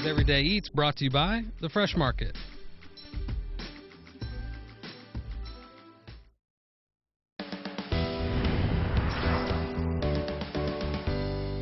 Today's Everyday Eats brought to you by The Fresh Market.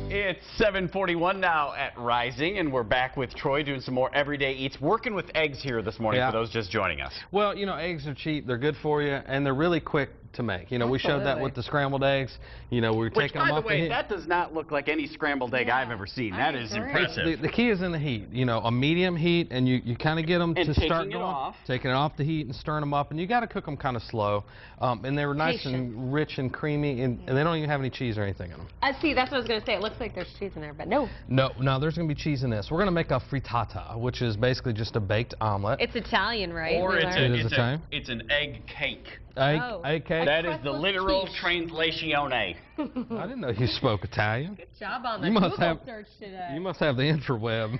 It's 7:41 now at Rising, and we're back with Troy doing some more Everyday Eats, working with eggs here this morning for those just joining us. Well, you know, eggs are cheap, they're good for you, and they're really quick to make. You know, we showed that with the scrambled eggs. You know, we're taking them off the heat. By the way, that does not look like any scrambled egg I've ever seen. That is impressive. The key is in the heat. You know, a medium heat, and you kind of get them to start going. Taking it off the heat and stirring them up, and you got to cook them kind of slow. And they were nice and rich and creamy, and they don't even have any cheese or anything in them. See, that's what I was going to say. It looks like there's cheese in there, but no. No, there's going to be cheese in this. We're going to make a frittata, which is basically just a baked omelet. It's Italian, right? Or it's an egg cake. Egg cake? That is the literal translation. I didn't know you spoke Italian. Good job on the Google search today. You must have the interweb.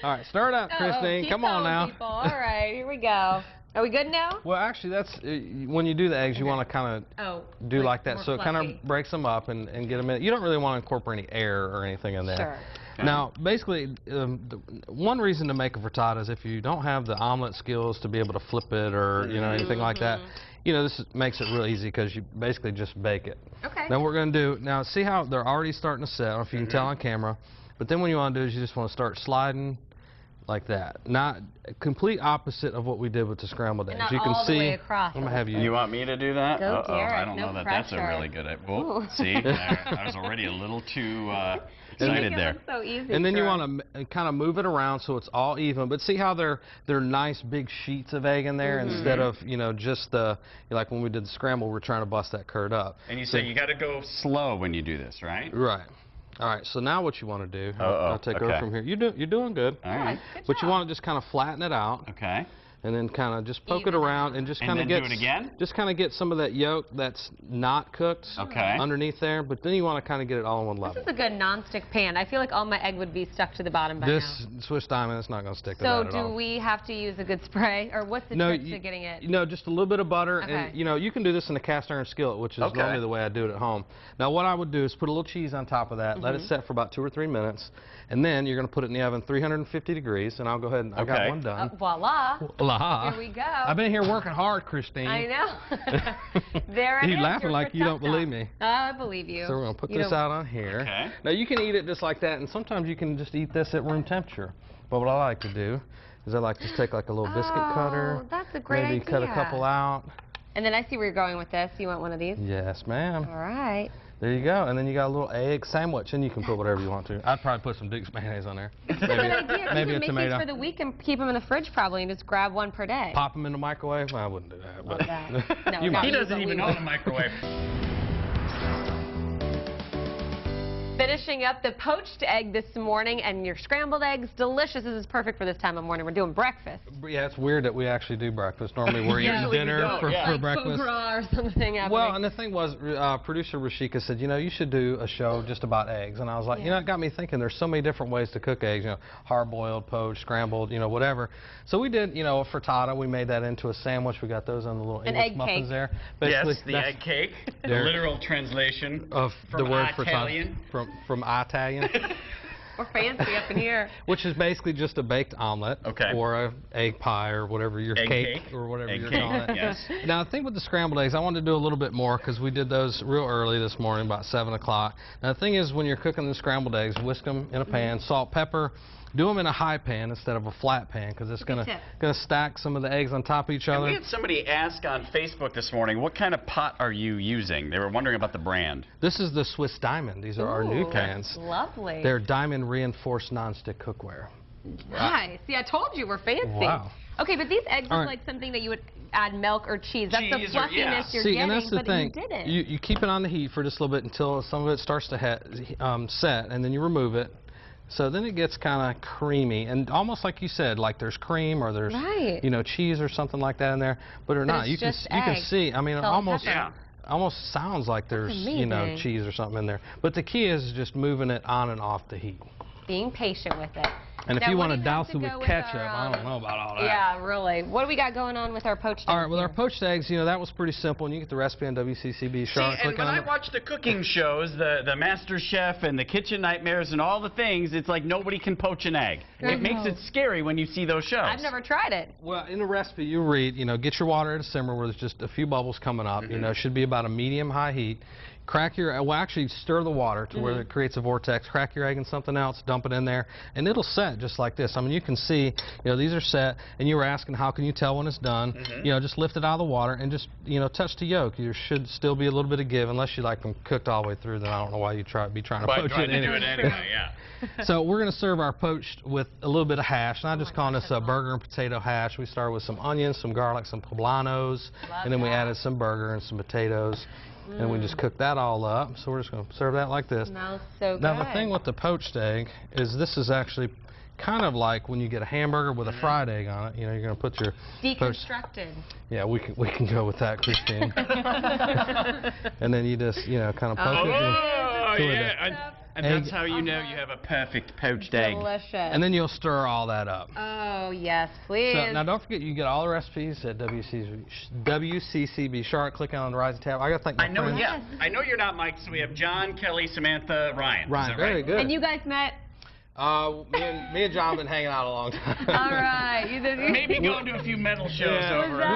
All right, start out, Christine. Come on now. People. All right, here we go. Are we good now? Well, actually, that's when you do the eggs, you want to kind of do like that, so it kind of breaks them up and get them in. You don't really want to incorporate any air or anything in there. Sure. Now, basically, one reason to make a frittata is if you don't have the omelet skills to be able to flip it or anything like that. You know, this makes it real easy because you basically just bake it. Okay. Now, what we're going to do, now see how they're already starting to set. I don't know if you can tell on camera. But then what you want to do is you just want to start sliding like that. Not complete opposite of what we did with the scrambled eggs. Not you can all see. the way across. I'm gonna have you. You want me to do that? Go, Derek. I don't know that that's a really good idea. Well, see, I was already a little too excited there. So easy, and then you want to kind of move it around so it's all even. But see how they're nice big sheets of egg in there instead of just the like when we did the scramble, we're trying to bust that curd up. And you say you got to go slow when you do this, right? Right. All right, so now what you want to do, I'll take over from here. You're doing good. All right. But you want to just kind of flatten it out. Okay. And then kind of just poke it around and just kind of get do it again? Just kind of get some of that yolk that's not cooked underneath there, but then you want to kind of get it all on one level. This is a good non-stick pan. I feel like all my egg would be stuck to the bottom by now. This Swiss Diamond is not going to stick to that at all. So do we have to use a good spray, or what's the trick to getting it? No, just a little bit of butter, and you can do this in a cast iron skillet, which is normally the way I do it at home. Now what I would do is put a little cheese on top of that, let it set for about 2 or 3 minutes, and then you're going to put it in the oven 350 degrees, and I'll go ahead and I got one done. Voila. Voila. Here we go. I've been here working hard, Christine. I know. There it is. You're laughing like you don't believe me. I believe you. So we're going to put this out on here. Okay. Now you can eat it just like that, and sometimes you can just eat this at room temperature. But what I like to do is I like to take like a little biscuit cutter. That's a great idea. Maybe cut a couple out. And then I see where you're going with this. You want one of these? Yes, ma'am. All right. There you go. And then you got a little egg sandwich, and you can put whatever you want to. I'd probably put some Duke's mayonnaise on there. Maybe a tomato. Make these for the week and keep them in the fridge probably, and just grab one per day. Pop them in the microwave? Well, I wouldn't do that. But No, he doesn't even know the microwave. Finishing up the poached egg this morning, and your scrambled eggs, delicious. This is perfect for this time of morning. We're doing breakfast. Yeah, it's weird that we actually do breakfast. Normally we're eating dinner for breakfast. Or something happening. Well, and the thing was, producer Rashika said, you should do a show just about eggs. And I was like, it got me thinking, there's so many different ways to cook eggs, hard-boiled, poached, scrambled, whatever. So we did, a frittata. We made that into a sandwich. We got those on the little English muffins there. Basically, yes, the egg cake, the literal translation of the word Italian. From Italian. We're fancy up in here. Which is basically just a baked omelet or a egg pie or whatever your cake or whatever you're calling it. Yes. Now, the thing with the scrambled eggs, I wanted to do a little bit more because we did those real early this morning, about 7 o'clock. Now, the thing is, when you're cooking the scrambled eggs, whisk them in a pan, salt, pepper. Do them in a high pan instead of a flat pan because it's gonna stack some of the eggs on top of each other. And we had somebody ask on Facebook this morning, what kind of pot are you using? They were wondering about the brand. This is the Swiss Diamond. These are our new pans. Lovely. They're diamond reinforced nonstick cookware. Nice. See, I told you we're fancy. Wow. Okay, but these eggs look like something that you would add milk or cheese. That's the fluffiness you're getting, and that's the thing. You didn't. You keep it on the heat for just a little bit until some of it starts to set, and then you remove it. So then it gets kind of creamy, and almost like you said, like there's cream or there's cheese or something like that in there, but not. You can see. I mean, it almost sounds like there's cheese or something in there. But the key is just moving it on and off the heat. Being patient with it. And if Now, you what want do to you have douse to it with go with ketchup, our, I don't know about all that. Yeah, really. What do we got going on with our poached eggs? All right, with our here? poached eggs, you know, that was pretty simple, and you get the recipe on WCCB. See, and when I watch the cooking shows, the Master Chef and the Kitchen Nightmares and all the things, it's like nobody can poach an egg. It makes it scary when you see those shows. I've never tried it. Well, in the recipe you read, you know, get your water at a simmer where there's just a few bubbles coming up. You know, it should be about a medium-high heat. Crack your, well, actually stir the water to where it creates a vortex. Crack your egg in something else, dump it in there, and it'll set just like this. I mean, you can see, you know, these are set, and you were asking how can you tell when it's done. You know, just lift it out of the water and just, you know, touch the yolk. There should still be a little bit of give, unless you like them cooked all the way through, then I don't know why you'd be trying to poach it anyway. So we're going to serve our poached with a little bit of hash, and I'm just calling this a burger and potato hash. We started with some onions, some garlic, some poblanos, and then we added some burger and some potatoes. And we just cook that all up. So we're just going to serve that like this. Smells so good. Now the thing with the poached egg is this is actually kind of like when you get a hamburger with a fried egg on it. You know, you're going to put your deconstructed. Yeah, we can go with that, Christine. And then you just, you know, kind of poke it. Oh, yeah. And that's how you know you have a perfect poached egg. Delicious. And then you'll stir all that up. Oh, yes, please. So, now, don't forget, you get all the recipes at WCCB. Charlotte, click on the Rising tab. I got to thank my friends. I know you're not Mike, so we have John, Kelly, Samantha, Ryan. Ryan, very good. And you guys met? Me and John have been hanging out a long time. All right. Maybe going to a few metal shows over. We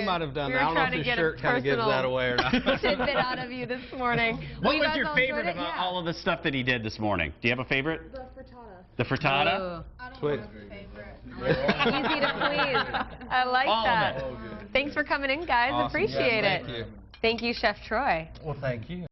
might have done that. I don't know if this shirt kind of gives that away or not. Tidbit out of you this morning. What was your favorite of all of the stuff that he did this morning? Do you have a favorite? The frittata. The frittata? I don't Sweet. have a favorite. Easy to please. I like all that. Of it. Thanks for coming in, guys. Awesome. Appreciate it. Thank you. Thank you, Chef Troy. Well, thank you.